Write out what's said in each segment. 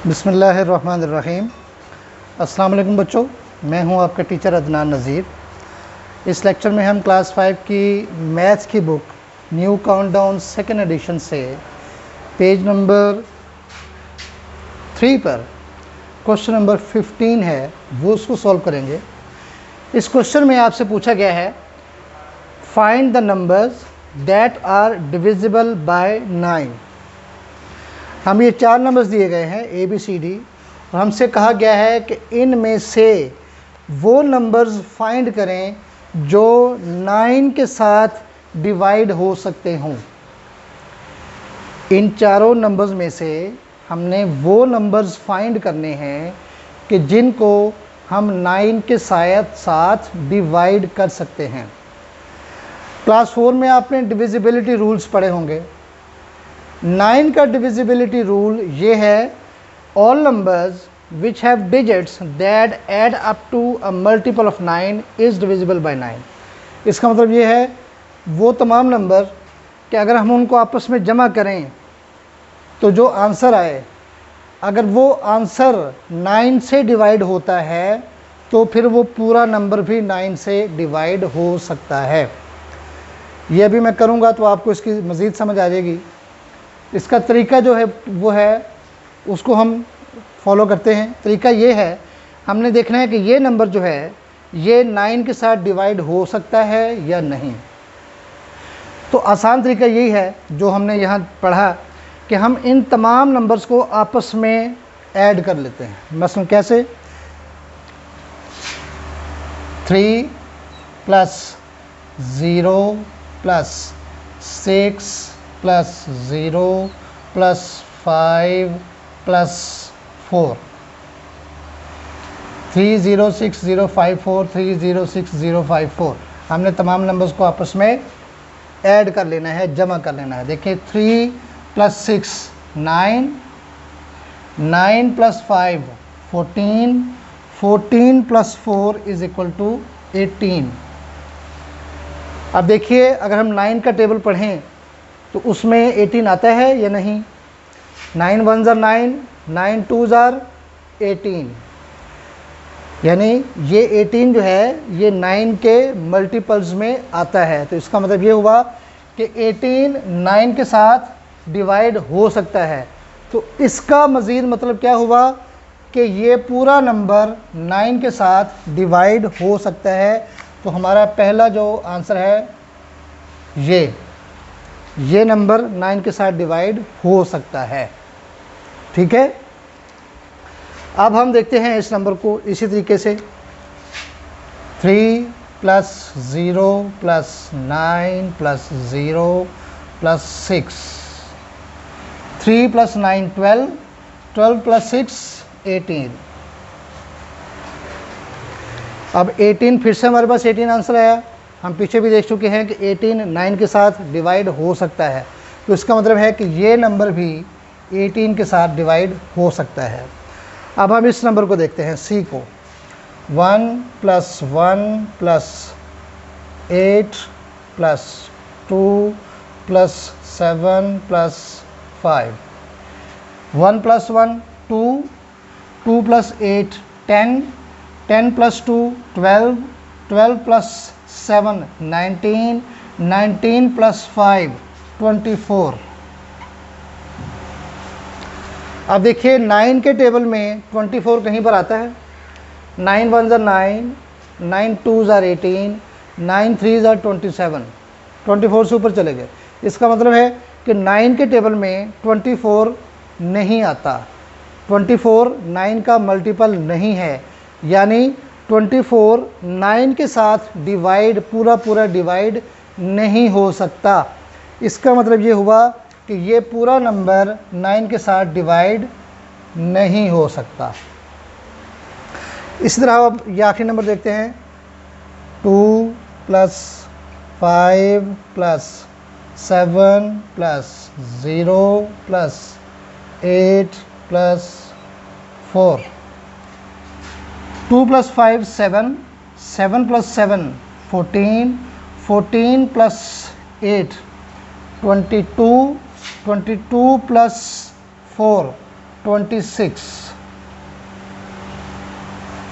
बिस्मिल्लाहिर्रहमानिर्रहीम। अस्सलाम वालेकुम बच्चों, मैं हूं आपका टीचर अदनान नज़ीर। इस लेक्चर में हम क्लास 5 की मैथ्स की book new countdown second edition से पेज नंबर 3 पर क्वेश्चन नंबर 15 है वो उसको सॉल्व करेंगे। इस क्वेश्चन में आपसे पूछा गया है find the numbers that are divisible by 9। हम ये 4 नंबर्स दिए गए हैं ए बी सी डी, और हमसे कहा गया है कि इनमें से वो नंबर्स फाइंड करें जो 9 के साथ डिवाइड हो सकते हों। इन चारों नंबर्स में से हमने वो नंबर्स फाइंड करने हैं कि जिनको हम 9 के साथ डिवाइड कर सकते हैं। क्लास 4 में आपने डिविजिबिलिटी रूल्स पढ़े होंगे। 9 का डिविजिबिलिटी रूल ये है, all numbers which have digits that add up to a multiple of 9 is divisible by 9। इसका मतलब ये है वो तमाम नंबर कि अगर हम उनको आपस में जमा करें तो जो आंसर आए, अगर वो आंसर 9 से डिवाइड होता है तो फिर वो पूरा नंबर भी 9 से डिवाइड हो सकता है। ये अभी मैं करूँगा तो आपको इसकी मज़ीद समझ आ जाएगी। इसका तरीका जो है वो है, उसको हम फॉलो करते हैं। तरीका ये है, हमने देखना है कि ये नंबर जो है ये 9 के साथ डिवाइड हो सकता है या नहीं। तो आसान तरीका यही है जो हमने यहाँ पढ़ा कि हम इन तमाम नंबर्स को आपस में ऐड कर लेते हैं। मसलन कैसे, 3 plus 0 plus 6 plus 0 plus 5 plus 4, 306054 306054। हमने तमाम नंबर्स को आपस में ऐड कर लेना है, जमा कर लेना है। देखिए 3 plus 6 9, 9 plus 5 14, 14 plus 4 is equal to 18। अब देखिए अगर हम 9 का टेबल पढ़ें तो उसमें 18 आता है या नहीं। 9 1 ज़ार 9, 9 2 ज़ार 18, यानी ये 18 जो है ये 9 के मल्टीपल्स में आता है। तो इसका मतलब ये हुआ कि 18 9 के साथ डिवाइड हो सकता है। तो इसका मज़ीद मतलब क्या हुआ कि ये पूरा नंबर 9 के साथ डिवाइड हो सकता है। तो हमारा पहला जो आंसर है ये नंबर 9 के साथ डिवाइड हो सकता है। ठीक है, अब हम देखते हैं इस नंबर को इसी तरीके से। 3 plus 0 plus 9 plus 0 plus 6, 3 plus 9 12, 12 plus 6 18। अब 18 फिर से हमारे पास 18 आंसर आया। हम पीछे भी देख चुके हैं कि 18 9 के साथ डिवाइड हो सकता है। तो इसका मतलब है कि ये नंबर भी 18 के साथ डिवाइड हो सकता है। अब हम इस नंबर को देखते हैं, सी को। 1 plus 1 plus 8 plus 2 plus 7 plus 5, 1 plus 1 2, 2 plus 8 10, 10 plus 2 12, 12 plus 7 19, 19 plus 5 24। अब देखिए 9 के टेबल में 24 कहीं पर आता है। 9 1 ज़ार 9, 9 2 ज़ार 18, 9 3 ज़ार 27, 24 से ऊपर चले गए। इसका मतलब है कि 9 के टेबल में 24 नहीं आता। 24 9 का मल्टीपल नहीं है, यानी 24 9 के साथ डिवाइड पूरा डिवाइड नहीं हो सकता। इसका मतलब ये हुआ कि ये पूरा नंबर 9 के साथ डिवाइड नहीं हो सकता। इसी तरह अब ये आखिरी नंबर देखते हैं। 2 plus 5 plus 7 plus 0 plus 8 plus 4, 2 plus 5 7, 7 plus 7 14, 14 plus 8 22, 22 plus 4 26।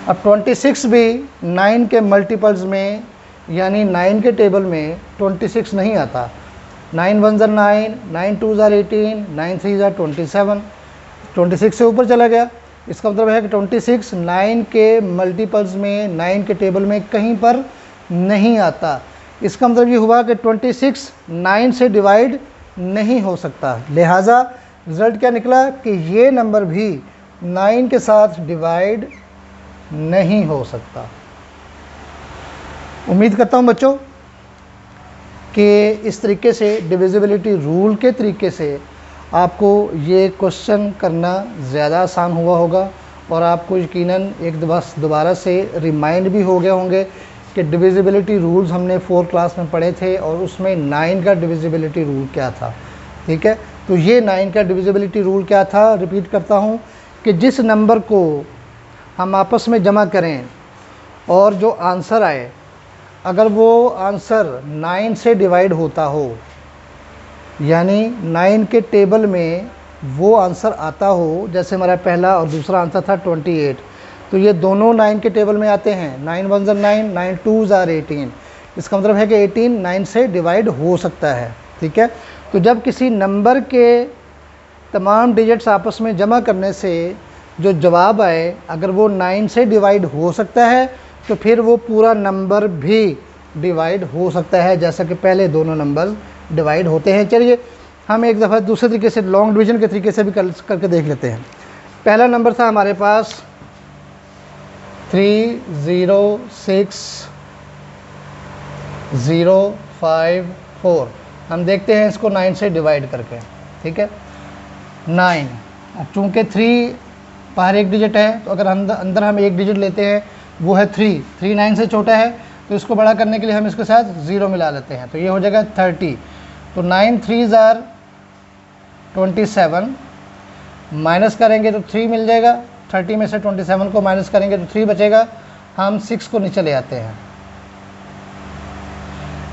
अब 26 भी 9 के मल्टीपल्स में यानी 9 के टेबल में 26 नहीं आता। 9 1 ज़ा 9, 9 2 ज़ा 18, 9 3 ज़ा 27, 26 से ऊपर चला गया। इसका मतलब है कि 26 9 के मल्टीपल्स में 9 के टेबल में कहीं पर नहीं आता। इसका मतलब ये हुआ कि 26 9 से डिवाइड नहीं हो सकता। लिहाजा रिज़ल्ट क्या निकला कि ये नंबर भी 9 के साथ डिवाइड नहीं हो सकता। उम्मीद करता हूँ बच्चों कि इस तरीके से डिविजिबिलिटी रूल के तरीके से आपको ये क्वेश्चन करना ज़्यादा आसान हुआ होगा और आपको यकीनन एक दोबारा से रिमाइंड भी हो गए होंगे कि डिविजिबिलिटी रूल्स हमने 4th क्लास में पढ़े थे और उसमें 9 का डिविजिबिलिटी रूल क्या था। ठीक है, तो ये 9 का डिविजिबिलिटी रूल क्या था, रिपीट करता हूँ कि जिस नंबर को हम आपस में जमा करें और जो आंसर आए, अगर वो आंसर 9 से डिवाइड होता हो, यानी 9 के टेबल में वो आंसर आता हो, जैसे हमारा पहला और दूसरा आंसर था 28, तो ये दोनों 9 के टेबल में आते हैं। 9 1 ज़ा 9, 9 2 ज़ा 18। इसका मतलब है कि 18 9 से डिवाइड हो सकता है। ठीक है, तो जब किसी नंबर के तमाम डिजिट्स आपस में जमा करने से जो जवाब आए, अगर वो 9 से डिवाइड हो सकता है तो फिर वो पूरा नंबर भी डिवाइड हो सकता है, जैसा कि पहले दोनों नंबर डिवाइड होते हैं। चलिए हम एक दफ़ा दूसरे तरीके से लॉन्ग डिवीज़न के तरीके से भी करके देख लेते हैं। पहला नंबर था हमारे पास 306,054। हम देखते हैं इसको 9 से डिवाइड करके। ठीक है, 9, अब चूँकि 3 बाहर एक डिजिट है तो अगर अंदर हम एक डिजिट लेते हैं वो है 3 9 से छोटा है, तो इसको बड़ा करने के लिए हम इसके साथ 0 मिला लेते हैं, तो ये हो जाएगा 30। तो 9 3 ज़ार 27, माइनस करेंगे तो 3 मिल जाएगा। 30 में से 27 को माइनस करेंगे तो 3 बचेगा। हम 6 को नीचे ले आते हैं।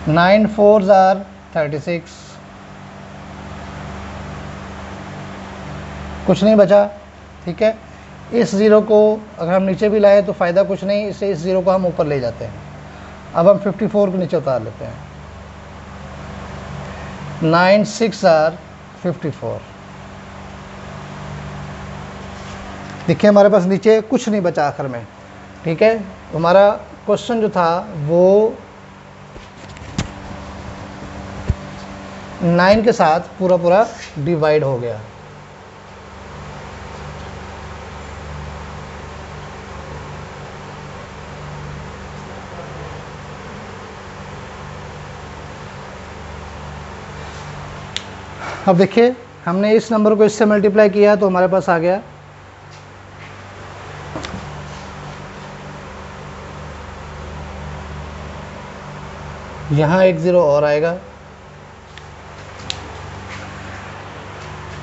9 4 ज़ार 36, कुछ नहीं बचा। ठीक है, इस ज़ीरो को अगर हम नीचे भी लाए तो फ़ायदा कुछ नहीं, इससे इस ज़ीरो को हम ऊपर ले जाते हैं। अब हम 54 को नीचे उतार लेते हैं। 9 6 ज़ार 54। देखिए हमारे पास नीचे कुछ नहीं बचा आखिर में। ठीक है, हमारा क्वेश्चन जो था वो 9 के साथ पूरा डिवाइड हो गया। अब देखिए हमने इस नंबर को इससे मल्टीप्लाई किया तो हमारे पास आ गया यहाँ एक 0 और आएगा।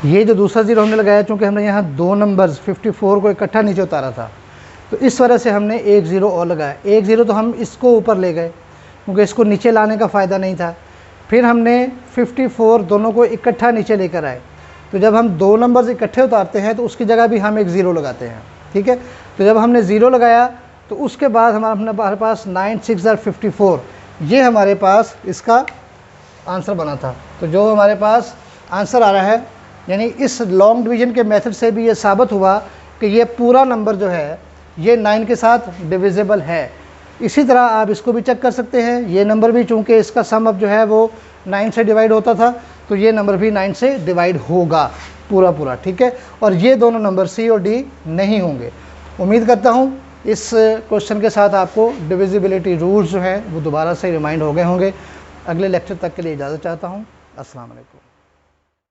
ये जो दूसरा 0 हमने लगाया, चूँकि हमने यहाँ दो नंबर्स 54 को इकट्ठा नीचे उतारा था, तो इस वजह से हमने एक 0 और लगाया। एक 0 तो हम इसको ऊपर ले गए क्योंकि इसको नीचे लाने का फ़ायदा नहीं था। फिर हमने 54 दोनों को इकट्ठा नीचे लेकर आए, तो जब हम दो नंबर्स इकट्ठे उतारते हैं तो उसकी जगह भी हम एक 0 लगाते हैं। ठीक है, तो जब हमने 0 लगाया तो उसके बाद हमारे पास 9 6 ज़ार 54, ये हमारे पास इसका आंसर बना था। तो जो हमारे पास आंसर आ रहा है, यानी इस लॉन्ग डिवीज़न के मेथड से भी ये साबित हुआ कि ये पूरा नंबर जो है ये 9 के साथ डिविजिबल है। इसी तरह आप इसको भी चेक कर सकते हैं। ये नंबर भी चूँकि इसका सम अब जो है वो 9 से डिवाइड होता था, तो ये नंबर भी 9 से डिवाइड होगा पूरा। ठीक है, और ये दोनों नंबर सी और डी नहीं होंगे। उम्मीद करता हूँ इस क्वेश्चन के साथ आपको डिविजिबिलिटी रूल्स जो हैं वो दोबारा से रिमाइंड हो गए होंगे। अगले लेक्चर तक के लिए इजाज़त चाहता हूँ। अस्सलाम वालेकुम।